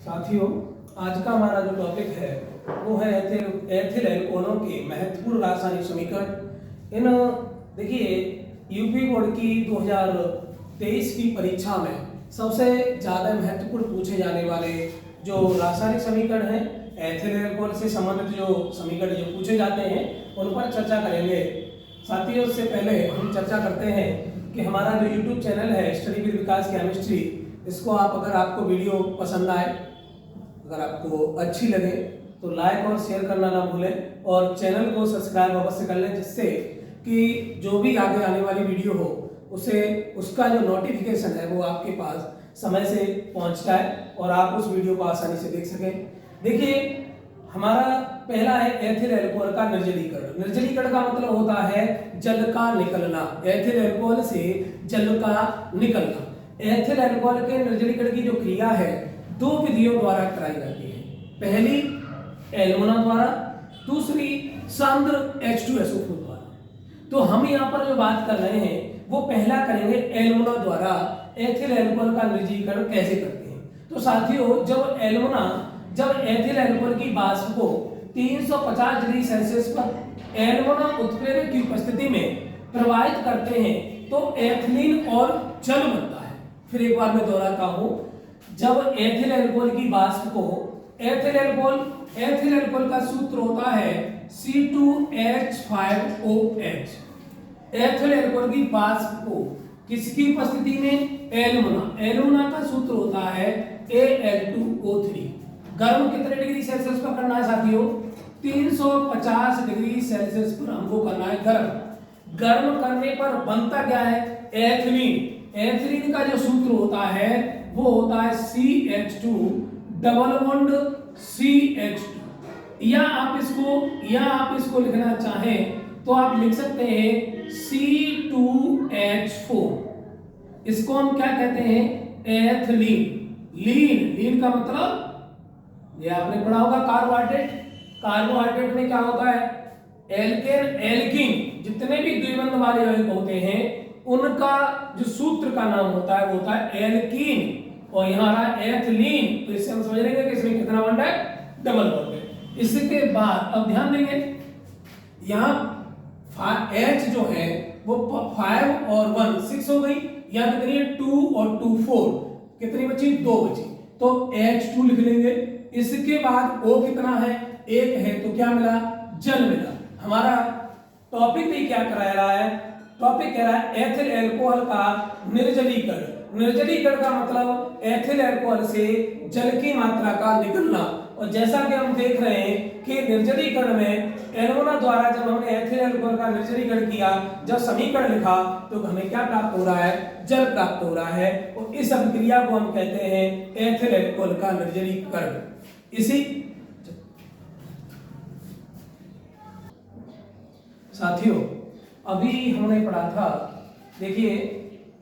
साथियों, आज का हमारा जो टॉपिक है वो है एथिल एल्कोहलों के महत्वपूर्ण रासायनिक समीकरण। इन देखिए यूपी बोर्ड की 2023 की परीक्षा में सबसे ज़्यादा महत्वपूर्ण पूछे जाने वाले जो रासायनिक समीकरण हैं, एथिल एल्कोहल से संबंधित जो समीकरण जो पूछे जाते हैं उन पर चर्चा करेंगे। साथियों, उससे पहले हम चर्चा करते हैं कि हमारा जो यूट्यूब चैनल है स्टडी विद विकास केमिस्ट्री, इसको अगर आपको वीडियो पसंद आए, अगर आपको अच्छी लगे तो लाइक और शेयर करना ना भूलें और चैनल को सब्सक्राइब अवश्य कर लें, जिससे कि जो भी आगे आने वाली वीडियो हो उसे उसका जो नोटिफिकेशन है वो आपके पास समय से पहुंच जाए और आप उस वीडियो को आसानी से देख सकें। देखिए, हमारा पहला है एथिल एल्कोहल का निर्जलीकरण। निर्जलीकरण का मतलब होता है जल का निकलना, एथिल एल्कोहल से जल का निकलना। एथिल एल्कोहल के निर्जलीकरण की जो क्रिया है दो विधियों द्वारा कराई जाती है। पहली एल्मोना द्वारा, दूसरी सांद्र H2SO4 द्वारा। तो हम यहाँ पर जो बात कर रहे हैं वो पहला करेंगे एल्मोना द्वारा एथिल एल्कोहल का निर्जलीकरण कैसे करते हैं। तो साथियों, जब एथिल एल्कोहल की वाष्प को 350 डिग्री सेल्सियस पर एल्मोना उत्प्रेरक की उपस्थिति में प्रवाहित करते हैं तो एथिलीन और जल बनता है। फिर एक बार मैं दोहराता हूं, जब एथिल एल्कोहल की वाष्प को एथिल एल्कोहल का सूत्र होता है C2H5OH। एथिल एल्कोहल की वाष्प को किसकी उपस्थिति में? एल्मोना का सूत्र होता है Al2O3। गर्म कितने डिग्री सेल्सियस पर करना है साथियों? 350 डिग्री सेल्सियस पर हमको करना है गर्म करने पर बनता क्या है? एथिलीन। एथिलीन का जो सूत्र होता है वो होता है CH2 डबल बॉन्ड CH2। या आप इसको लिखना चाहें तो आप लिख सकते हैं C2H4। इसको हम क्या कहते हैं? एथिलीन। लीन का मतलब ये आपने पढ़ा होगा कार्बोहाइड्रेट में क्या होता है? एल्कीन। जितने भी द्विबंध वाले यौगिक होते हैं उनका जो सूत्र का नाम होता है वो होता है एल्कीन, और यहाँ रहा एथिलीन। तो इससे हम समझ लेंगे कि इसमें कितना बॉन्ड है? डबल बॉन्ड है। इसके बाद अब ध्यान देंगे, यहाँ H जो है वो 5 और 1 6 हो गई, यहाँ कितनी है? 2 और 2 4, कितनी बची? 2 बची, तो H2 लिख लेंगे। इसके बाद O कितना है? 1 है, तो क्या मिला? जल मिला। हमारा टॉपिक भी क्या करा रहा है? टॉपिक कह रहा है एथिल एल्कोहल का निर्जलीकरण। निर्जलीकरण का मतलब एथिल एल्कोहल से जल की मात्रा का निकलना। और जैसा कि हम देख रहे हैं कि निर्जलीकरण में एल्मोना द्वारा जब हमने एथिल एल्कोहल का निर्जलीकरण किया, जब समीकरण लिखा तो हमें क्या प्राप्त हो रहा है? जल प्राप्त हो रहा है। और इस अभिक्रिया को हम कहते हैं एथिल एल्कोहल का निर्जलीकरण। इसी साथियों, अभी हमने पढ़ा था, देखिए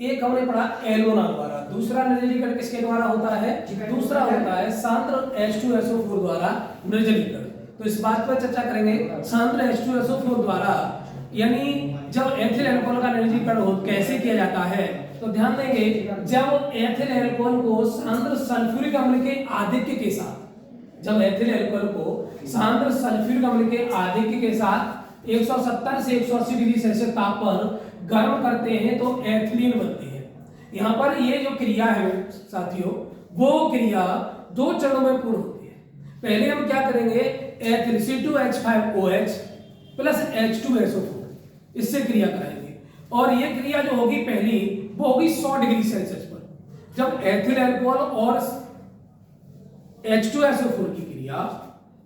एक हमने पढ़ा एल्मोना द्वारा, दूसरा निर्जलीकरण किसके द्वारा होता है? दूसरा होता है सांद्र H2SO4 द्वारा निर्जलीकरण। तो इस बात पर चर्चा करेंगे। सांद्र H2SO4 द्वारा यानी जब एथिल एल्कोहल का निर्जलीकरण कैसे किया जाता है, तो ध्यान देंगे, जब एथिल एल्कोहल को सांद्र सल्फ्यूरिक अम्ल के आधिक्य के साथ, जब एथिल एल्कोहल को सांद्र सल्फ्यूरिक अम्ल के आधिक्य के साथ 170 से 180 डिग्री सेल्सियस ताप पर गर्म करते हैं तो एथिलीन बनती है। यहाँ पर ये जो क्रिया है साथियों, वो क्रिया दो चरणों में पूर्ण होती है। पहले हम क्या करेंगे? एथिल C2H5OH प्लस H2SO4, इससे क्रिया कराएंगे। और ये क्रिया जो होगी पहली, वो होगी 100 डिग्री सेल्सियस पर। जब एथिल एल्कोहल और H2SO4 की क्रिया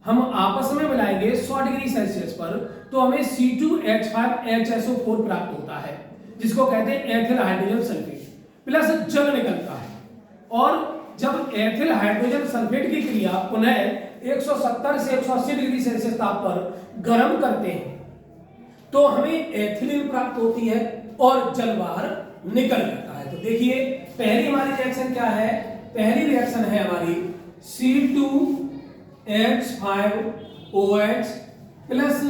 हम आपस में मिलाएंगे 100 डिग्री सेल्सियस पर, तो हमें C2H5HSO4 प्राप्त होता है, जिसको कहते हैं एथिल हाइड्रोजन सल्फेट, प्लस जल निकलता है। और जब एथिल हाइड्रोजन सल्फेट की क्रिया पुनः 170 से 180 डिग्री सेल्सियस ताप पर गर्म करते हैं तो हमें एथिलीन प्राप्त होती है और जल बाहर निकल जाता है। तो देखिए, पहली हमारी रिएक्शन क्या है? पहली रिएक्शन है हमारी C2H5OH प्लस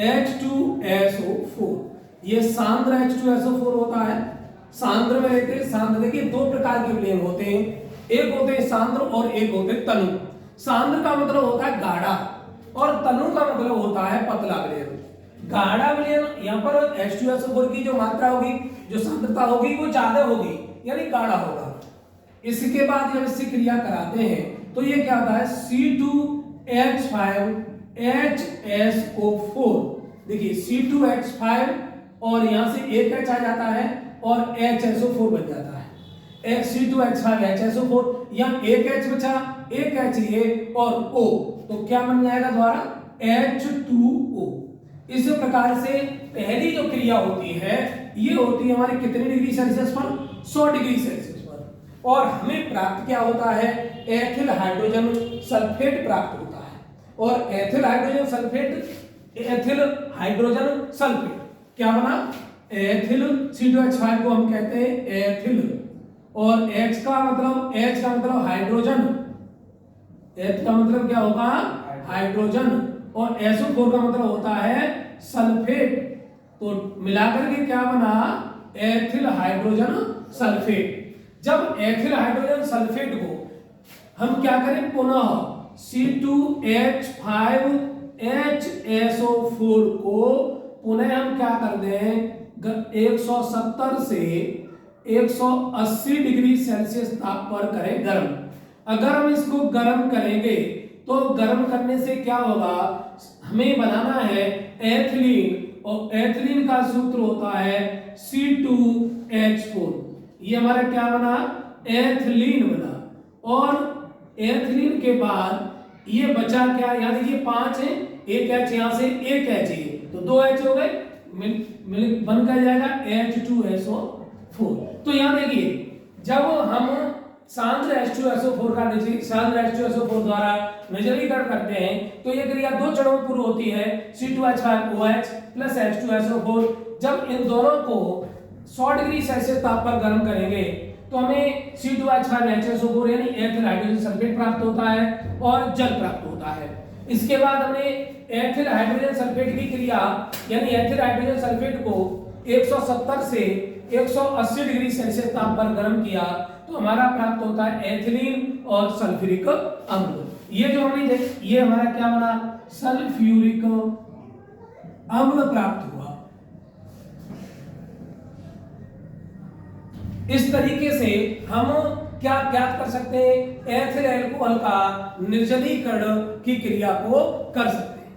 H2SO4। ये सांद्र H2SO4 होता है। सांद्र में लेते हैं, सांद्र देखिए दो प्रकार के विलयन होते हैं, एक होते हैं सांद्र और एक होते हैं तनु। सांद्र का मतलब होता है गाढ़ा और तनु का मतलब होता है पतला विलयन। गाढ़ा विलयन यहाँ पर H2SO4 की जो मात्रा होगी, जो सांद्रता होगी वो ज्यादा होगी, यानी गाढ़ा होगा। इसके बाद जब इससे क्रिया कराते हैं तो ये क्या होता है C2H5HSO4। देखिए C2H5 और यहां से एक H आ जाता है और HSO4 बन जाता है। C2H5HSO4, यहाँ एक H बचा, एक H ये और O, तो क्या बन जाएगा द्वारा H2O। इस प्रकार से पहली जो क्रिया होती है ये होती है हमारे कितने डिग्री सेल्सियस पर, 100 डिग्री सेल्सियस पर, और हमें प्राप्त क्या होता है, एथिल हाइड्रोजन सल्फेट प्राप्त होता है। और एथिल हाइड्रोजन सल्फेट क्या बना, एथिल। C2H5 को हम कहते हैं एथिल, और H का मतलब हाइड्रोजन, H का मतलब क्या होगा, हाइड्रोजन, और SO4 का मतलब होता है सल्फेट। तो मिलाकर के क्या बना, एथिल हाइड्रोजन सल्फेट। जब एथिल हाइड्रोजन सल्फेट को हम क्या करें, पुनः C2H5HSO4 को पुनः हम क्या कर दें, 170 से 180 डिग्री सेल्सियस ताप पर करें गर्म। अगर हम इसको गर्म करेंगे तो गर्म करने से क्या होगा, हमें बनाना है एथिलीन, और एथिलीन का सूत्र होता है C2H4। ये हमारा क्या बना, एथिलीन बना। और एथिलीन के बाद ये बचा क्या, यहाँ देखिए 5 है, एक H यहाँ से एक H है, तो 2 H हो गए, मिल बन कर जाएगा H2SO4। तो यहाँ देखिए जब हम सांद्र H2SO4 का सांद्र H2SO4 द्वारा नजरीकरण करते हैं तो ये क्रिया 2 चरणों में पूरी होती है, C2H5OH प्लस H2SO4। जब इन दोनों को 100 डिग्री सेल्सियस ताप पर गर्म करेंगे तो हमें C2H5HSO4 यानी एथिल हाइड्रोजन सल्फेट प्राप्त होता है और जल प्राप्त होता है। इसके बाद हमने एथिल हाइड्रोजन सल्फेट की क्रिया यानी एथिल हाइड्रोजन सल्फेट को 170 से 180 डिग्री सेल्सियस ताप पर गर्म किया तो हमारा प्राप्त होता है एथिलीन और सल्फ्यूरिक अम्ल। ये जो हमने ये हमारा क्या बना, सल्फ्यूरिक अम्ल प्राप्त हुआ। इस तरीके से हम क्या ज्ञात कर सकते हैं, एथिल अल्कोहल का निर्जलीकरण की क्रिया को कर सकते हैं।